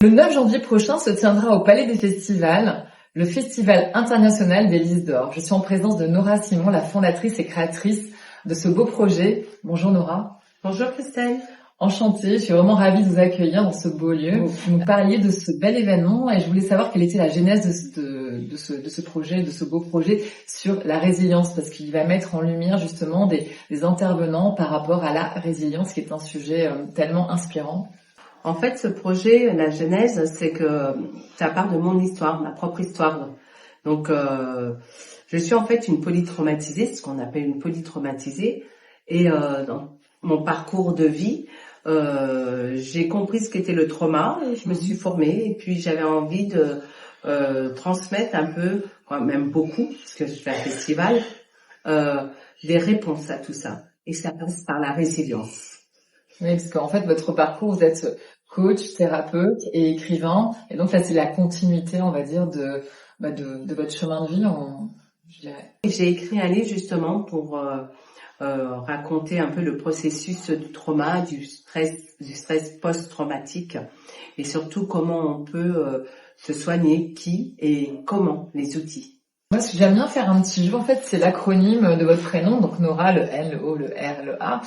Le 9 janvier prochain se tiendra au Palais des Festivals le Festival international des Lys d'Or. Je suis en présence de Nora Simon, la fondatrice et créatrice de ce beau projet. Bonjour Nora. Bonjour Christelle. Enchantée, je suis vraiment ravie de vous accueillir dans ce beau lieu. Vous nous parliez de ce bel événement et je voulais savoir quelle était la genèse de ce projet, de ce beau projet sur la résilience, parce qu'il va mettre en lumière justement des intervenants par rapport à la résilience, qui est un sujet tellement inspirant. En fait, ce projet, la genèse, c'est que ça part de mon histoire, ma propre histoire. Donc, je suis en fait une polytraumatisée, ce qu'on appelle une polytraumatisée. Et dans mon parcours de vie, j'ai compris ce qu'était le trauma et je me suis formée. Et puis, j'avais envie de transmettre un peu, même beaucoup, parce que je fais un festival, des réponses à tout ça. Et ça passe par la résilience. Oui, parce qu'en fait, votre parcours, vous êtes coach, thérapeute et écrivain. Et donc là, c'est la continuité, on va dire, de votre chemin de vie, je dirais. J'ai écrit un livre justement pour raconter un peu le processus du trauma, du stress post-traumatique et surtout comment on peut se soigner, qui et comment, les outils. Moi, ce que j'aime bien faire un petit jeu, en fait, c'est l'acronyme de votre prénom, donc Nora, le N, le O, le R, le A,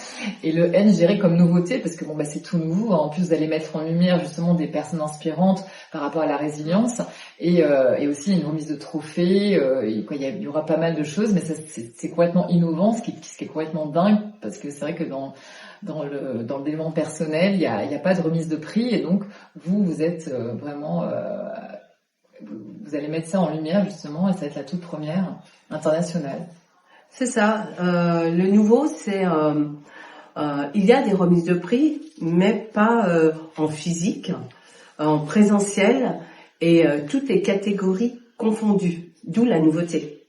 et le N, je dirais comme nouveauté, parce que c'est tout nouveau. En plus, vous allez mettre en lumière justement des personnes inspirantes par rapport à la résilience, et aussi une remise de trophées. Il y aura pas mal de choses, mais c'est complètement innovant, ce qui est complètement dingue, parce que c'est vrai que dans le développement personnel, il y a pas de remise de prix, et donc vous êtes vraiment vous allez mettre ça en lumière justement, et ça va être la toute première internationale. C'est ça. Le nouveau, c'est il y a des remises de prix, mais pas en physique, en présentiel, et toutes les catégories confondues. D'où la nouveauté.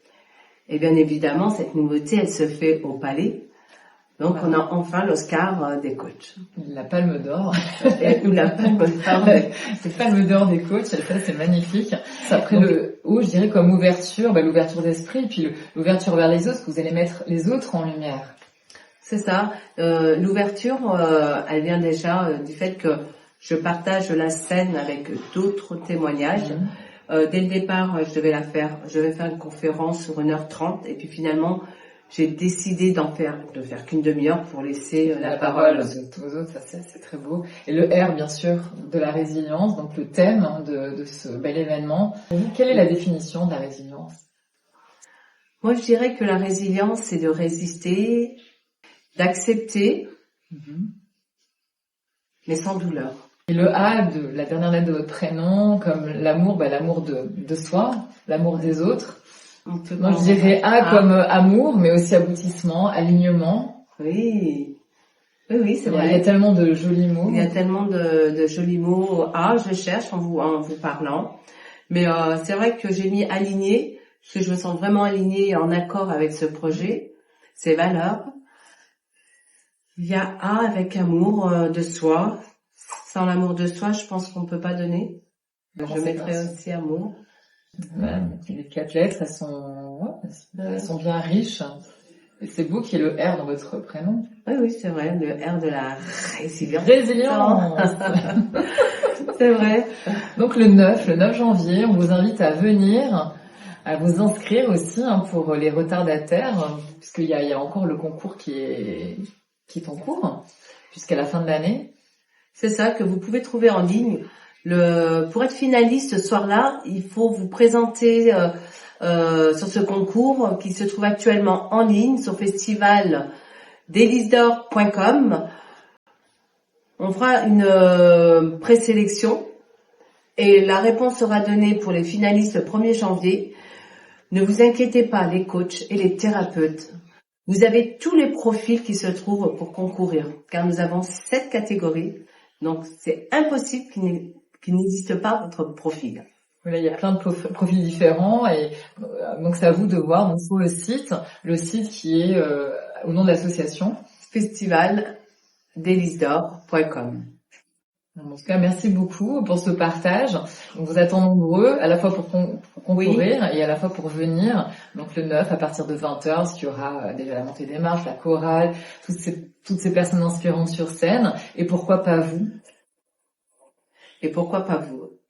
Et bien évidemment, cette nouveauté, elle se fait au Palais. Donc, on a enfin l'Oscar des coachs. La Palme d'Or. Ou la Palme d'Or. C'est Palme d'Or des coachs, ça c'est magnifique. Après le haut, je dirais comme ouverture, l'ouverture d'esprit, puis l'ouverture vers les autres, que vous allez mettre les autres en lumière. C'est ça. L'ouverture, elle vient déjà du fait que je partage la scène avec d'autres témoignages. Dès le départ, je vais faire une conférence sur 1h30, et puis finalement, j'ai décidé de faire qu'une demi-heure pour laisser la parole aux autres. Ça c'est très beau. Et le R, bien sûr, de la résilience, donc le thème de ce bel événement. Quelle est la définition de la résilience? Moi, je dirais que la résilience, c'est de résister, d'accepter, mais sans douleur. Et le A, de la dernière lettre de votre prénom, comme l'amour, l'amour de soi, l'amour des autres. Moi, je dirais A comme amour, mais aussi aboutissement, alignement. Oui, c'est vrai. Il y a tellement de jolis mots. Il y a tellement de jolis mots. A, je cherche en vous parlant. Mais c'est vrai que j'ai mis aligné, parce que je me sens vraiment alignée et en accord avec ce projet, ses valeurs. Il y a A avec amour de soi. Sans l'amour de soi, je pense qu'on ne peut pas donner. Je mettrais aussi amour. Ouais, les 4 lettres, elles sont bien riches. Et c'est beau qu'il y ait le R dans votre prénom. Oui, c'est vrai, le R de la résilience. C'est vrai. Donc le 9 janvier, on vous invite à venir, à vous inscrire aussi pour les retardataires, puisqu'il y a encore le concours qui est en cours jusqu'à la fin de l'année. C'est ça que vous pouvez trouver en ligne. Pour être finaliste ce soir-là, il faut vous présenter sur ce concours qui se trouve actuellement en ligne sur festivaldeslysdor.com. On fera une présélection et la réponse sera donnée pour les finalistes le 1er janvier. Ne vous inquiétez pas, les coachs et les thérapeutes. Vous avez tous les profils qui se trouvent pour concourir, car nous avons 7 catégories. Donc, c'est impossible qu'il n'existe pas votre profil. Voilà, il y a plein de profils différents, et donc c'est à vous de voir. Donc, sur le site qui est au nom de l'association festivaldeslysdor.com. En tout cas, merci beaucoup pour ce partage. On vous attend nombreux, à la fois pour concourir et à la fois pour venir. Donc le 9 à partir de 20h, parce qu'il y aura déjà la montée des marches, la chorale, toutes ces personnes inspirantes sur scène. Et pourquoi pas vous? Et pourquoi pas vous?